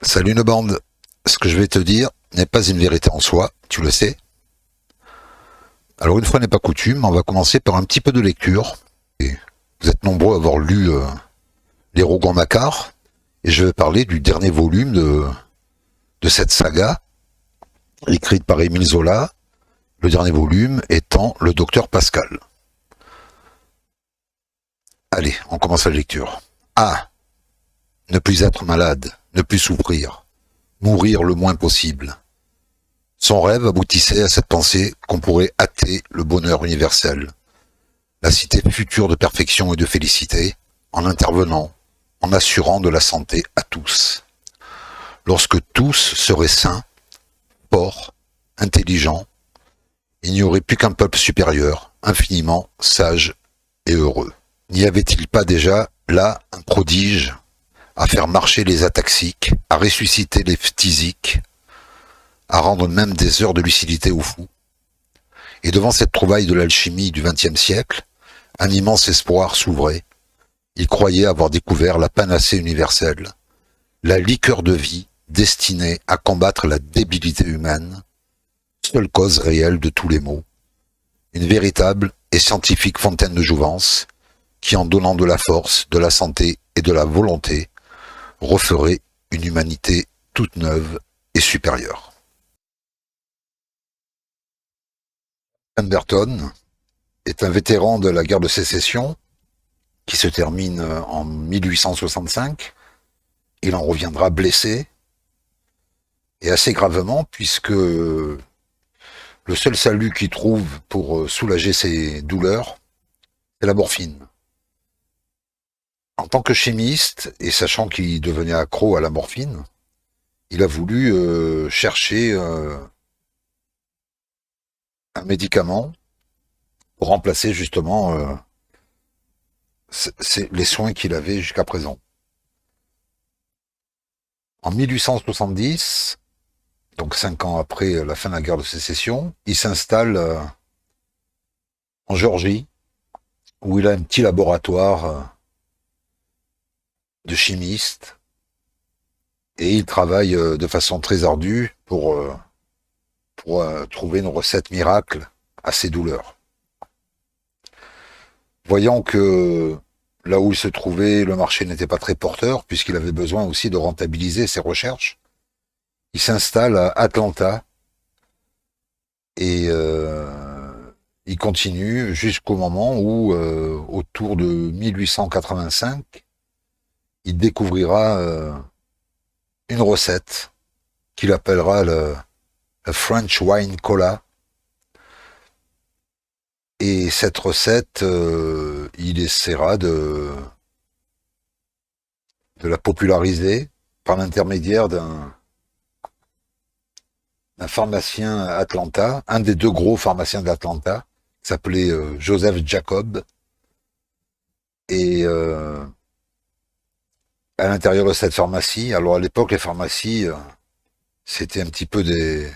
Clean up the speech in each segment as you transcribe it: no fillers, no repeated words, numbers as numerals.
Salut une bande. Ce que je vais te dire n'est pas une vérité en soi, tu le sais. Alors une fois n'est pas coutume, on va commencer par un petit peu de lecture. Et vous êtes nombreux à avoir lu Les Rougon-Macquart, et je vais parler du dernier volume de cette saga, écrite par Émile Zola, le dernier volume étant Le Docteur Pascal. Allez, on commence la lecture. Ah, ne plus être malade, ne plus souffrir, mourir le moins possible. Son rêve aboutissait à cette pensée qu'on pourrait hâter le bonheur universel, la cité future de perfection et de félicité, en intervenant, en assurant de la santé à tous. Lorsque tous seraient sains, forts, intelligents, il n'y aurait plus qu'un peuple supérieur, infiniment sage et heureux. N'y avait-il pas déjà là un prodige à faire marcher les ataxiques, à ressusciter les phtisiques, à rendre même des heures de lucidité aux fous? Et devant cette trouvaille de l'alchimie du XXe siècle, un immense espoir s'ouvrait. Il croyait avoir découvert la panacée universelle, la liqueur de vie destinée à combattre la débilité humaine, seule cause réelle de tous les maux, une véritable et scientifique fontaine de jouvence qui, en donnant de la force, de la santé et de la volonté, referait une humanité toute neuve et supérieure. Pemberton est un vétéran de la guerre de sécession qui se termine en 1865. Il en reviendra blessé, et assez gravement, puisque le seul salut qu'il trouve pour soulager ses douleurs, c'est la morphine. En tant que chimiste, et sachant qu'il devenait accro à la morphine, il a voulu chercher un médicament pour remplacer justement les soins qu'il avait jusqu'à présent. En 1870, donc 5 ans après la fin de la guerre de sécession, il s'installe en Géorgie, où il a un petit laboratoire de chimiste, et il travaille de façon très ardue pour trouver une recette miracle à ses douleurs. Voyant que là où il se trouvait, le marché n'était pas très porteur, puisqu'il avait besoin aussi de rentabiliser ses recherches, il s'installe à Atlanta et il continue jusqu'au moment où, autour de 1885, il découvrira une recette qu'il appellera le French Wine Cola. Et cette recette, il essaiera de la populariser par l'intermédiaire d'un pharmacien à Atlanta, un des deux gros pharmaciens d'Atlanta, qui s'appelait Joseph Jacob. Et à l'intérieur de cette pharmacie, alors à l'époque, les pharmacies, c'était un petit peu des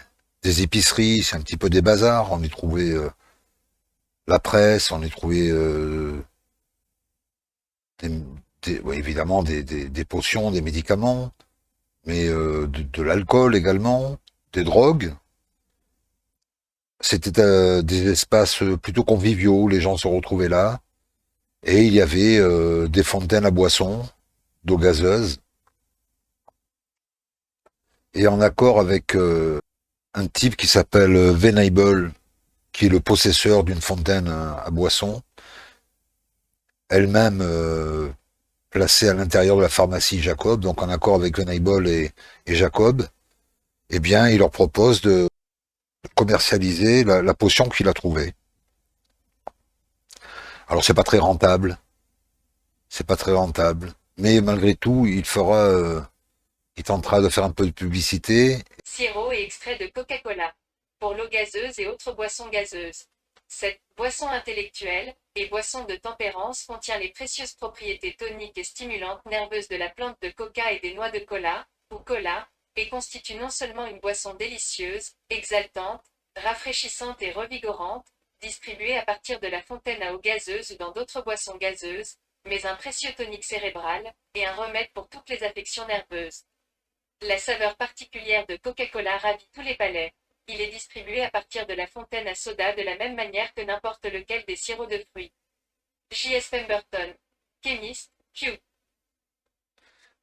épiceries, c'est un petit peu des bazars. On y trouvait la presse, on y trouvait évidemment des potions, des médicaments, mais de l'alcool également, des drogues. C'était des espaces plutôt conviviaux, les gens se retrouvaient là, et il y avait des fontaines à boissons, d'eau gazeuse, et en accord avec un type qui s'appelle Venable, qui est le possesseur d'une fontaine à boissons, elle-même placée à l'intérieur de la pharmacie Jacob, donc en accord avec Venable et Jacob, eh bien, il leur propose de commercialiser la potion qu'il a trouvée. Alors, c'est pas très rentable, mais malgré tout, il tentera de faire un peu de publicité. Sirop et extrait de Coca-Cola. Pour l'eau gazeuse et autres boissons gazeuses. Cette boisson intellectuelle et boisson de tempérance contient les précieuses propriétés toniques et stimulantes nerveuses de la plante de coca et des noix de cola, ou cola, et constitue non seulement une boisson délicieuse, exaltante, rafraîchissante et revigorante, distribuée à partir de la fontaine à eau gazeuse ou dans d'autres boissons gazeuses, mais un précieux tonique cérébral, et un remède pour toutes les affections nerveuses. La saveur particulière de Coca-Cola ravit tous les palais. Il est distribué à partir de la fontaine à soda de la même manière que n'importe lequel des sirops de fruits. J.S. Pemberton. Chemist, Q.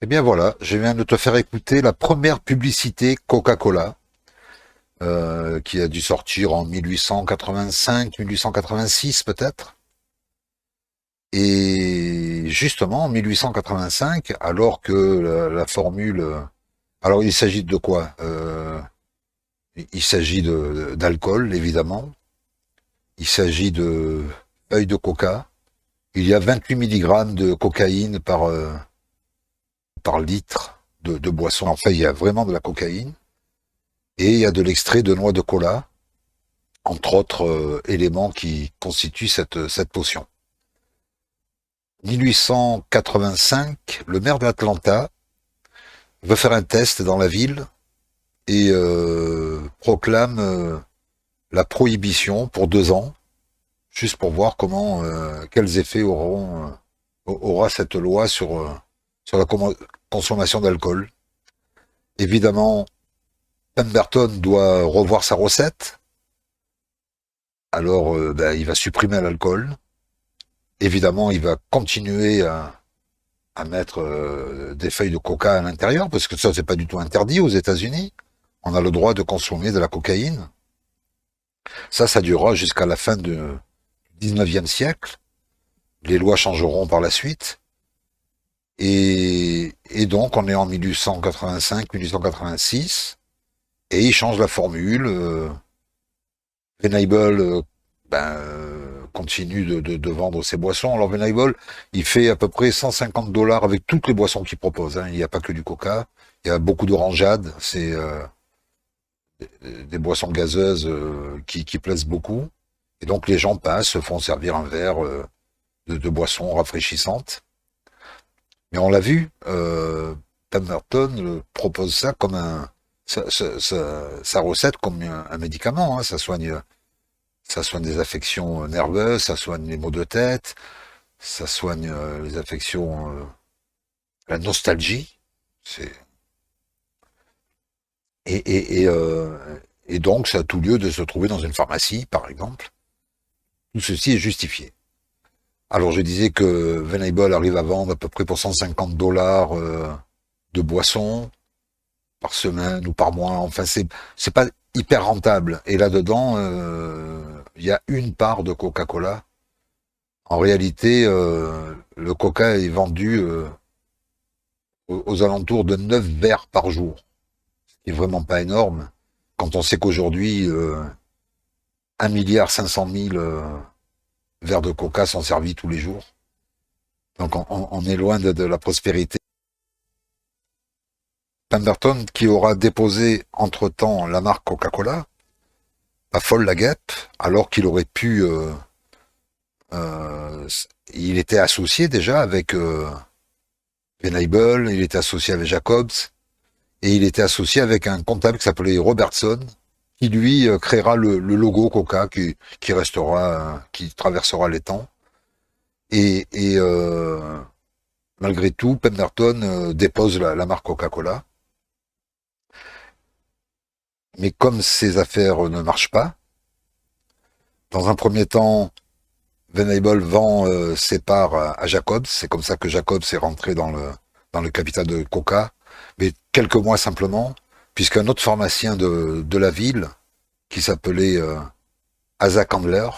Eh bien voilà, je viens de te faire écouter la première publicité Coca-Cola, qui a dû sortir en 1885, 1886 peut-être. Et justement, en 1885, alors que la formule... Alors il s'agit de quoi il s'agit d'alcool, évidemment. Il s'agit de feuilles de coca. Il y a 28 mg de cocaïne par litre de boisson. Enfin, il y a vraiment de la cocaïne. Et il y a de l'extrait de noix de cola, entre autres éléments qui constituent cette potion. 1885, le maire d'Atlanta veut faire un test dans la ville et proclame la prohibition pour 2 ans, juste pour voir quels effets aura cette loi sur la consommation d'alcool. Évidemment, Pemberton doit revoir sa recette, alors il va supprimer l'alcool. Évidemment, il va continuer à mettre des feuilles de coca à l'intérieur, parce que ça, c'est pas du tout interdit aux États-Unis. On a le droit de consommer de la cocaïne. Ça durera jusqu'à la fin du 19e siècle. Les lois changeront par la suite. Et donc, on est en 1885-1886, et il change la formule. Venable continue de vendre ses boissons. Alors Venable, il fait à peu près $150 avec toutes les boissons qu'il propose. Il n'y a pas que du coca. Il y a beaucoup d'orangeade. C'est des boissons gazeuses qui plaisent beaucoup. Et donc les gens passent, se font servir un verre de boissons rafraîchissantes. Mais on l'a vu, Pemberton propose ça comme sa recette comme un médicament. Ça soigne des affections nerveuses, ça soigne les maux de tête, ça soigne les affections, la nostalgie. C'est et donc ça a tout lieu de se trouver dans une pharmacie, par exemple. Tout ceci est justifié. Alors je disais que Venable arrive à vendre à peu près pour $150 de boissons par semaine ou par mois. Enfin, c'est pas hyper rentable. Et là-dedans, il y a une part de Coca-Cola. En réalité, le coca est vendu aux alentours de 9 verres par jour, ce qui est vraiment pas énorme. Quand on sait qu'aujourd'hui, 1,5 milliard verres de coca sont servis tous les jours. Donc on est loin de la prospérité. Pemberton, qui aura déposé entre-temps la marque Coca-Cola, affole la guêpe, alors qu'il aurait pu... il était associé déjà avec Venable, il était associé avec Jacobs, et il était associé avec un comptable qui s'appelait Robertson, qui lui créera le logo Coca, qui restera, qui traversera les temps. Et malgré tout, Pemberton dépose la marque Coca-Cola. Mais comme ces affaires ne marchent pas, dans un premier temps, Venable vend ses parts à Jacobs. C'est comme ça que Jacobs est rentré dans le capital de Coca. Mais quelques mois simplement, puisqu'un autre pharmacien de la ville, qui s'appelait Asa Candler,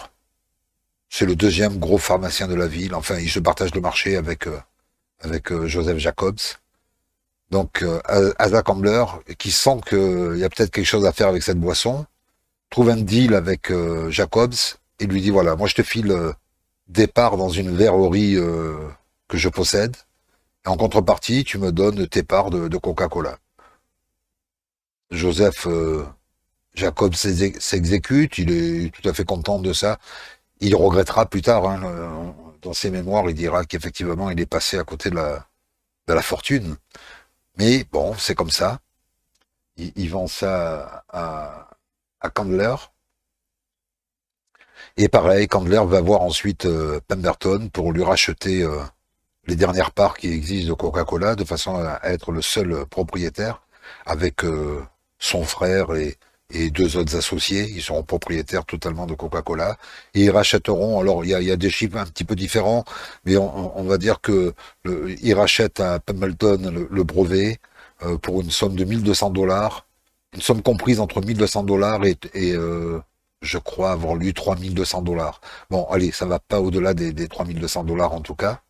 c'est le deuxième gros pharmacien de la ville. Enfin, il se partage le marché avec Joseph Jacobs. Donc, Asa Candler, qui sent qu'il y a peut-être quelque chose à faire avec cette boisson, trouve un deal avec Jacobs et lui dit, voilà, moi je te file des parts dans une verrerie que je possède, et en contrepartie, tu me donnes tes parts de Coca-Cola. Joseph Jacobs s'exécute, il est tout à fait content de ça. Il regrettera plus tard, dans ses mémoires, il dira qu'effectivement, il est passé à côté de la fortune. Mais bon, c'est comme ça. Il vend ça à Candler. Et pareil, Candler va voir ensuite Pemberton pour lui racheter les dernières parts qui existent de Coca-Cola, de façon à être le seul propriétaire. avec son frère et deux autres associés. Ils seront propriétaires totalement de Coca-Cola. Et ils rachèteront, alors il y a des chiffres un petit peu différents, mais on va dire que ils rachètent à Pemberton le brevet pour une somme de 1200 $, une somme comprise entre 1200 $ et je crois avoir lu 3200 $. Bon, allez, ça va pas au-delà des 3200 $ en tout cas.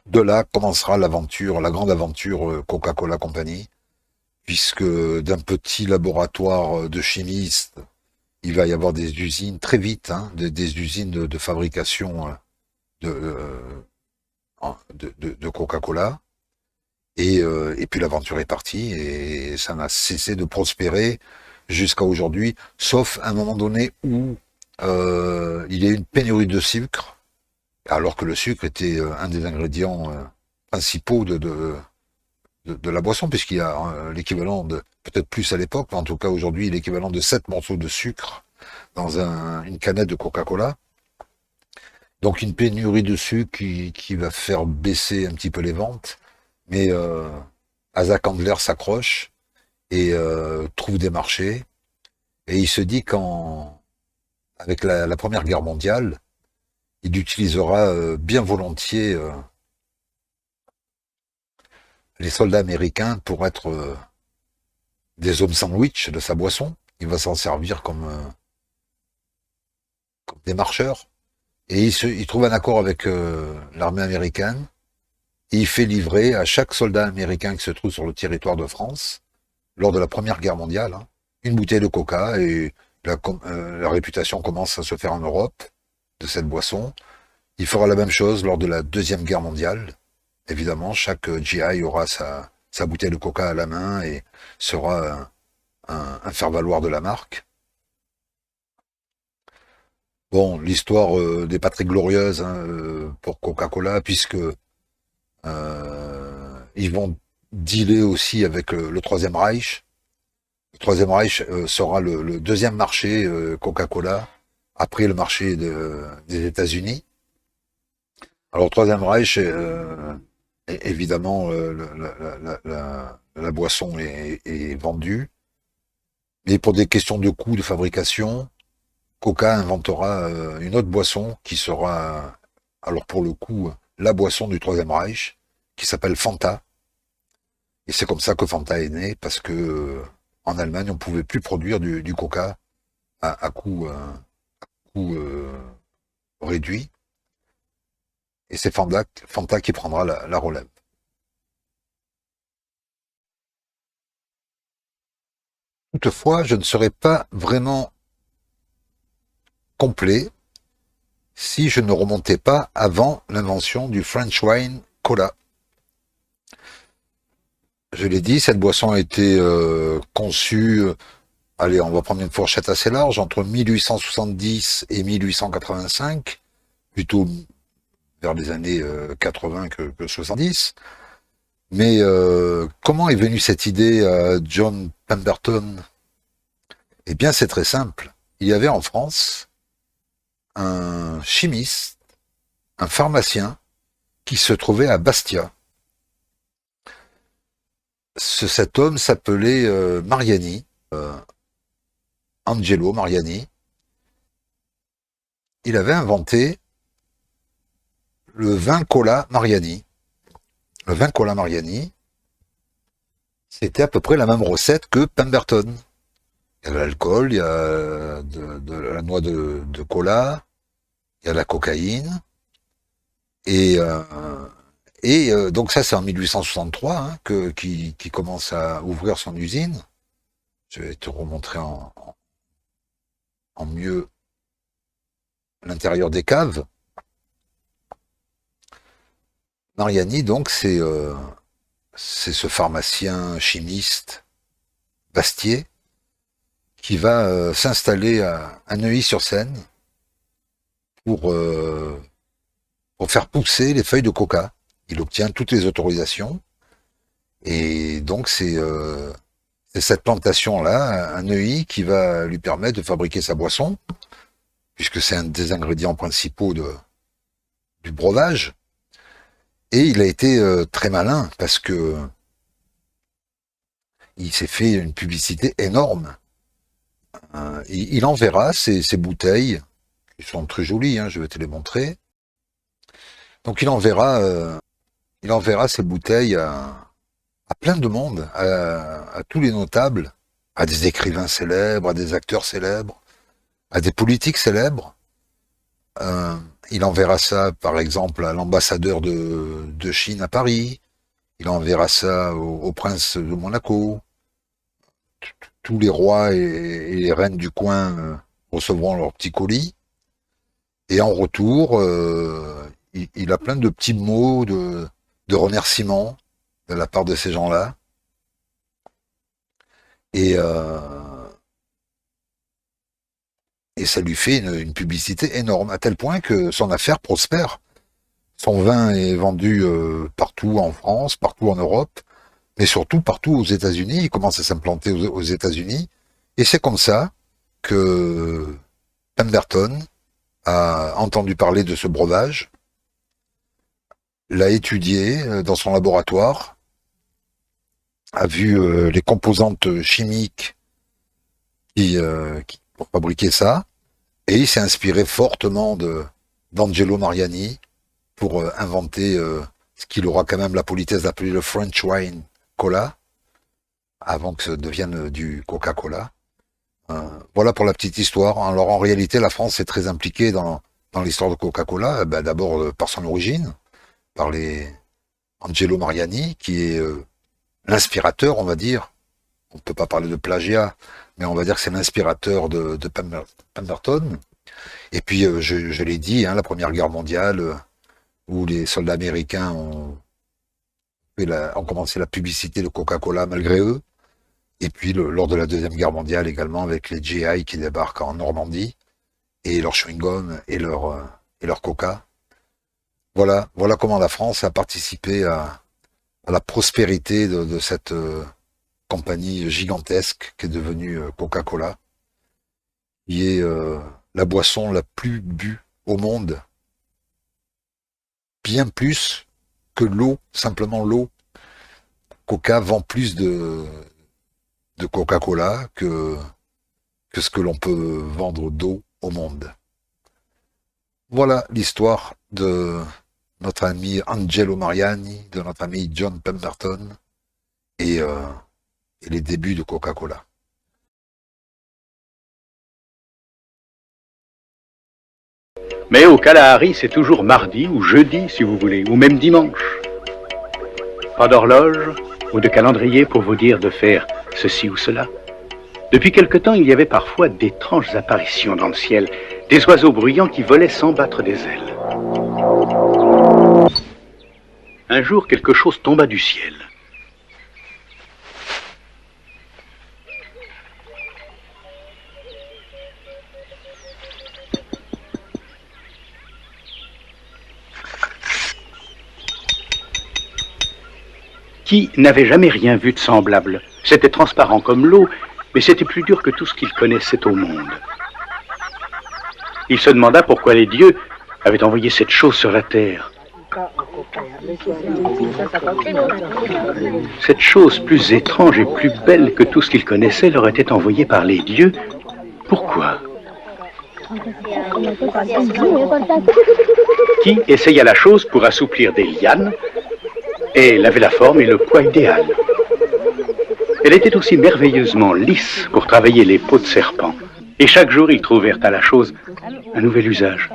De là commencera l'aventure, la grande aventure Coca-Cola Company, puisque d'un petit laboratoire de chimistes, il va y avoir des usines très vite, hein, des usines de fabrication de Coca-Cola. Et puis l'aventure est partie et ça n'a cessé de prospérer jusqu'à aujourd'hui, sauf à un moment donné où il y a eu une pénurie de sucre, alors que le sucre était un des ingrédients principaux de la boisson, puisqu'il y a l'équivalent de, peut-être plus à l'époque, mais en tout cas aujourd'hui, l'équivalent de 7 morceaux de sucre dans une canette de Coca-Cola. Donc une pénurie de sucre qui va faire baisser un petit peu les ventes, mais Asa Candler s'accroche et trouve des marchés, et il se dit avec la Première Guerre mondiale, il utilisera bien volontiers les soldats américains pour être des hommes sandwich de sa boisson. Il va s'en servir comme des marcheurs. Et il trouve un accord avec l'armée américaine. Et il fait livrer à chaque soldat américain qui se trouve sur le territoire de France, lors de la Première Guerre mondiale, hein, une bouteille de coca. Et la réputation commence à se faire en Europe de cette boisson. Il fera la même chose lors de la Deuxième Guerre mondiale. Évidemment, chaque GI aura sa bouteille de coca à la main et sera un faire-valoir de la marque. Bon, l'histoire n'est pas très glorieuse, hein, pour Coca-Cola, puisque ils vont dealer aussi avec le Troisième Reich. Le Troisième Reich sera le deuxième marché Coca-Cola, après le marché des États-Unis. Alors, le Troisième Reich, évidemment, la boisson est vendue, mais pour des questions de coût de fabrication, Coca inventera une autre boisson qui sera, alors pour le coup, la boisson du Troisième Reich, qui s'appelle Fanta. Et c'est comme ça que Fanta est né, parce que en Allemagne, on pouvait plus produire du Coca à coût réduit. Et c'est Fanta qui prendra la relève. Toutefois, je ne serai pas vraiment complet si je ne remontais pas avant l'invention du French Wine Cola. Je l'ai dit, cette boisson a été conçue, allez, on va prendre une fourchette assez large, entre 1870 et 1885, plutôt vers les années 80 que 70. Mais comment est venue cette idée à John Pemberton? Eh bien, c'est très simple. Il y avait en France un chimiste, un pharmacien, qui se trouvait à Bastia. Cet homme s'appelait Mariani, Angelo Mariani. Il avait inventé le vin cola Mariani. Le vin cola Mariani, c'était à peu près la même recette que Pemberton. Il y a de l'alcool, il y a de la noix de cola, il y a de la cocaïne. Et, donc ça, c'est en 1863 hein, qui commence à ouvrir son usine. Je vais te remontrer en mieux l'intérieur des caves. Mariani, donc, c'est ce pharmacien chimiste Bastier qui va s'installer à Neuilly-sur-Seine pour faire pousser les feuilles de coca. Il obtient toutes les autorisations et donc c'est cette plantation-là, à Neuilly, qui va lui permettre de fabriquer sa boisson, puisque c'est un des ingrédients principaux du breuvage. Et il a été très malin parce que il s'est fait une publicité énorme. Il enverra ces bouteilles, qui sont très jolies, hein, je vais te les montrer. Donc il enverra ces bouteilles à plein de monde, à tous les notables, à des écrivains célèbres, à des acteurs célèbres, à des politiques célèbres. Il enverra ça, par exemple, à l'ambassadeur de Chine à Paris. Il enverra ça au prince de Monaco. Tous les rois et les reines du coin recevront leur petit colis. Et en retour, il a plein de petits mots de remerciements de la part de ces gens-là. Et ça lui fait une publicité énorme, à tel point que son affaire prospère. Son vin est vendu partout en France, partout en Europe, mais surtout partout aux États-Unis. Il commence à s'implanter aux États-Unis. Et c'est comme ça que Pemberton a entendu parler de ce breuvage, l'a étudié dans son laboratoire, a vu les composantes chimiques pour fabriquer ça, et il s'est inspiré fortement d'Angelo Mariani pour inventer ce qu'il aura quand même la politesse d'appeler le French Wine Cola, avant que ça devienne du Coca-Cola. Voilà pour la petite histoire. Alors en réalité, la France est très impliquée dans l'histoire de Coca-Cola, d'abord par son origine, par les Angelo Mariani, qui est l'inspirateur, on va dire. On ne peut pas parler de plagiat, mais on va dire que c'est l'inspirateur de Pemberton. Et puis, je l'ai dit, hein, la Première Guerre mondiale, où les soldats américains ont commencé la publicité de Coca-Cola malgré eux. Et puis, lors de la Deuxième Guerre mondiale également, avec les GI qui débarquent en Normandie, et leur chewing-gum, et leur coca. Voilà comment la France a participé à la prospérité de cette compagnie gigantesque qui est devenue Coca-Cola, qui est la boisson la plus bue au monde, bien plus que l'eau, simplement l'eau. Coca vend plus de Coca-Cola que ce que l'on peut vendre d'eau au monde. Voilà l'histoire de notre ami Angelo Mariani, de notre ami John Pemberton et les débuts de Coca-Cola. Mais au Kalahari, c'est toujours mardi ou jeudi, si vous voulez, ou même dimanche. Pas d'horloge ou de calendrier pour vous dire de faire ceci ou cela. Depuis quelque temps, il y avait parfois d'étranges apparitions dans le ciel, des oiseaux bruyants qui volaient sans battre des ailes. Un jour, quelque chose tomba du ciel. Qui n'avait jamais rien vu de semblable? C'était transparent comme l'eau, mais c'était plus dur que tout ce qu'il connaissait au monde. Il se demanda pourquoi les dieux avaient envoyé cette chose sur la terre. Cette chose plus étrange et plus belle que tout ce qu'il connaissait leur était envoyée par les dieux. Pourquoi? Qui essaya la chose pour assouplir des lianes, et elle avait la forme et le poids idéal. Elle était aussi merveilleusement lisse pour travailler les peaux de serpent. Et chaque jour, ils trouvèrent à la chose un nouvel usage.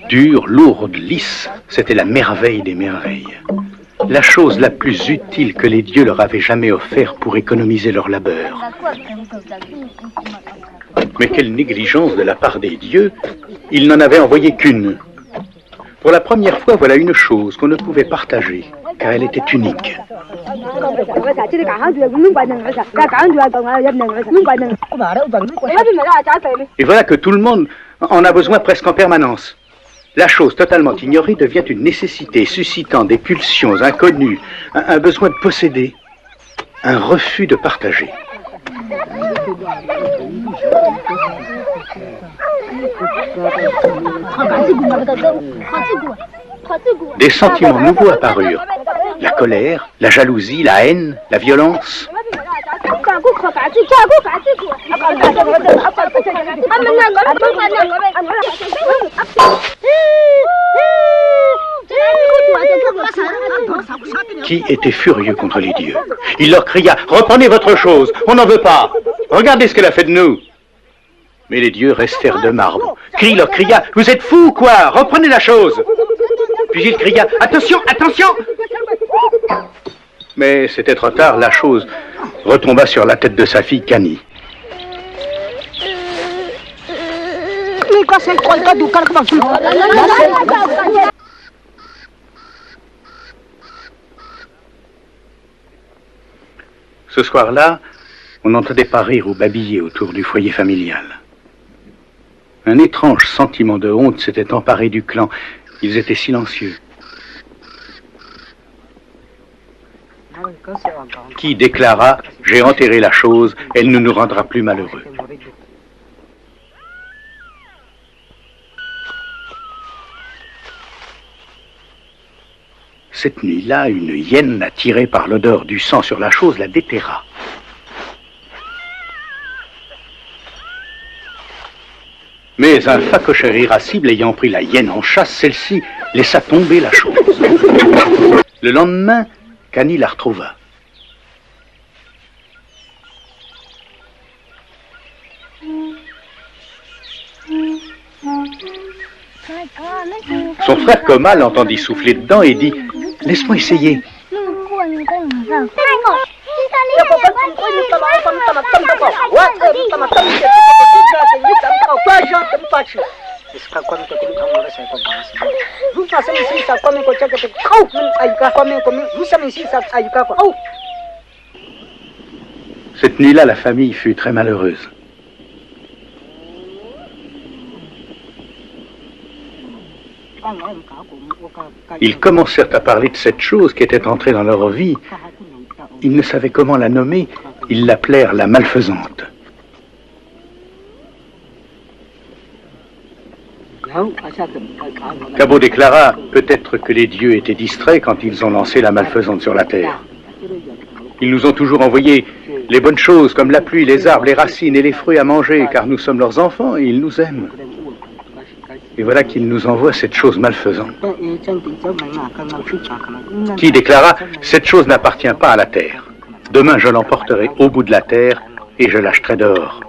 Dure, lourde, lisse, c'était la merveille des merveilles. La chose la plus utile que les dieux leur avaient jamais offert pour économiser leur labeur. Mais quelle négligence de la part des dieux, ils n'en avaient envoyé qu'une. Pour la première fois, voilà une chose qu'on ne pouvait partager, car elle était unique. Et voilà que tout le monde en a besoin presque en permanence. La chose totalement ignorée devient une nécessité, suscitant des pulsions inconnues, un besoin de posséder, un refus de partager. Des sentiments nouveaux apparurent. la colère, la jalousie, la haine, la violence. Qui était furieux contre les dieux. Il leur cria « Reprenez votre chose, on n'en veut pas. Regardez ce qu'elle a fait de nous. » Mais les dieux restèrent de marbre. Qui leur cria « Vous êtes fous ou quoi? Reprenez la chose !» Puis il cria « Attention, attention !» Mais c'était trop tard, la chose retomba sur la tête de sa fille Kani. Ce soir-là, on n'entendait pas rire ou babiller autour du foyer familial. Un étrange sentiment de honte s'était emparé du clan. Ils étaient silencieux. Qui déclara « J'ai enterré la chose, elle ne nous rendra plus malheureux ». Cette nuit-là, une hyène attirée par l'odeur du sang sur la chose la déterra. Mais un phacochère irascible ayant pris la hyène en chasse, celle-ci laissa tomber la chose. Le lendemain, Kani la retrouva. Son frère Koma l'entendit souffler dedans et dit « Laisse-moi essayer ». Cette nuit-là, la famille fut très malheureuse. Ils commencèrent à parler de cette chose qui était entrée dans leur vie. Ils ne savaient comment la nommer. Ils l'appelèrent la malfaisante. Kabo déclara peut-être que les dieux étaient distraits quand ils ont lancé la malfaisante sur la terre. Ils nous ont toujours envoyé les bonnes choses comme la pluie, les arbres, les racines et les fruits à manger, car nous sommes leurs enfants et ils nous aiment. Et voilà qu'ils nous envoient cette chose malfaisante. Qui déclara « Cette chose n'appartient pas à la terre. Demain je l'emporterai au bout de la terre et je l'achèterai d'or. »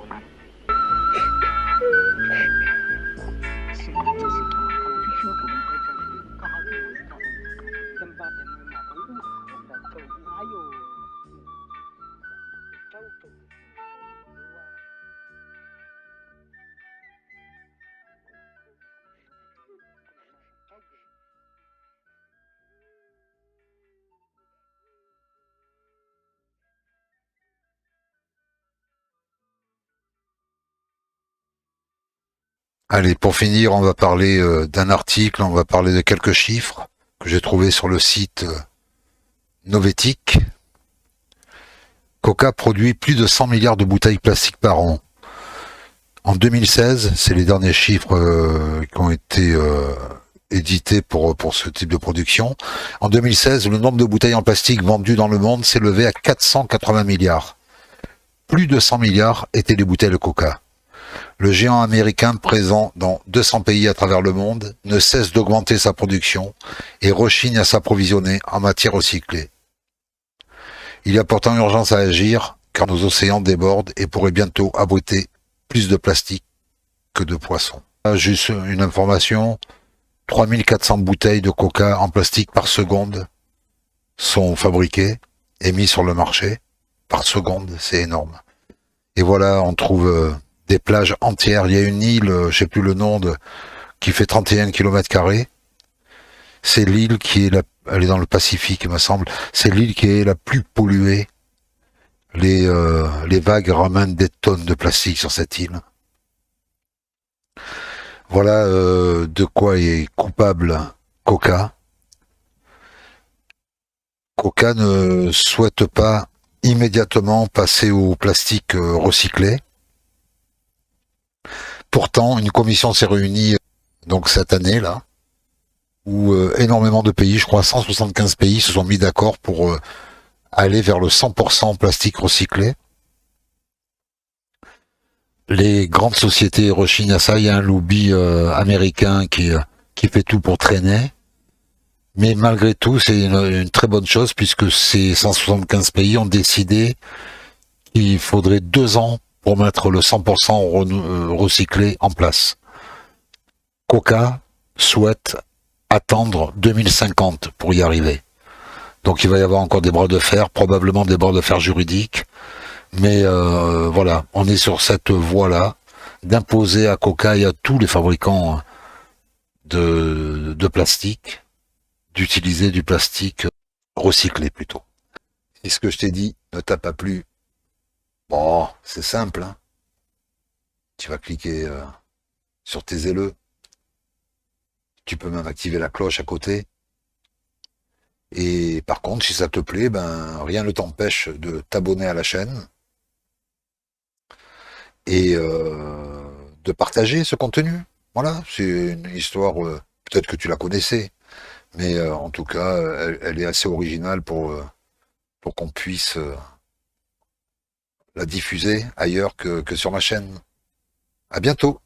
Allez, pour finir, on va parler d'un article, on va parler de quelques chiffres que j'ai trouvés sur le site Novetic. Coca produit plus de 100 milliards de bouteilles plastiques par an. En 2016, c'est les derniers chiffres qui ont été édités pour ce type de production. En 2016, le nombre de bouteilles en plastique vendues dans le monde s'élevait à 480 milliards. Plus de 100 milliards étaient les bouteilles de Coca. Le géant américain, présent dans 200 pays à travers le monde, ne cesse d'augmenter sa production et rechigne à s'approvisionner en matière recyclée. Il y a pourtant urgence à agir, car nos océans débordent et pourraient bientôt abriter plus de plastique que de poissons. Juste une information, 3400 bouteilles de coca en plastique par seconde sont fabriquées et mises sur le marché. Par seconde, c'est énorme. Et voilà, on trouve des plages entières. Il y a une île, je sais plus le nom, qui fait 31 km². C'est l'île qui est elle est dans le Pacifique, il me semble. C'est l'île qui est la plus polluée. Les vagues ramènent des tonnes de plastique sur cette île. Voilà de quoi est coupable Coca. Coca ne souhaite pas immédiatement passer au plastique recyclé. Pourtant, une commission s'est réunie donc cette année-là où énormément de pays, je crois 175 pays, se sont mis d'accord pour aller vers le 100% plastique recyclé. Les grandes sociétés rechignent à ça. Il y a un lobby américain qui fait tout pour traîner. Mais malgré tout, c'est une très bonne chose puisque ces 175 pays ont décidé qu'il faudrait 2 ans pour mettre le 100% recyclé en place. Coca souhaite attendre 2050 pour y arriver. Donc il va y avoir encore des bras de fer, probablement des bras de fer juridiques. Mais voilà, on est sur cette voie-là d'imposer à Coca et à tous les fabricants de plastique d'utiliser du plastique recyclé plutôt. Et ce que je t'ai dit ne t'a pas plu, bon, c'est simple. Hein. Tu vas cliquer sur tes aileux. Tu peux même activer la cloche à côté. Et par contre, si ça te plaît, ben rien ne t'empêche de t'abonner à la chaîne et de partager ce contenu. Voilà, c'est une histoire, peut-être que tu la connaissais, mais en tout cas, elle est assez originale pour qu'on puisse la diffuser ailleurs que sur ma chaîne. À bientôt.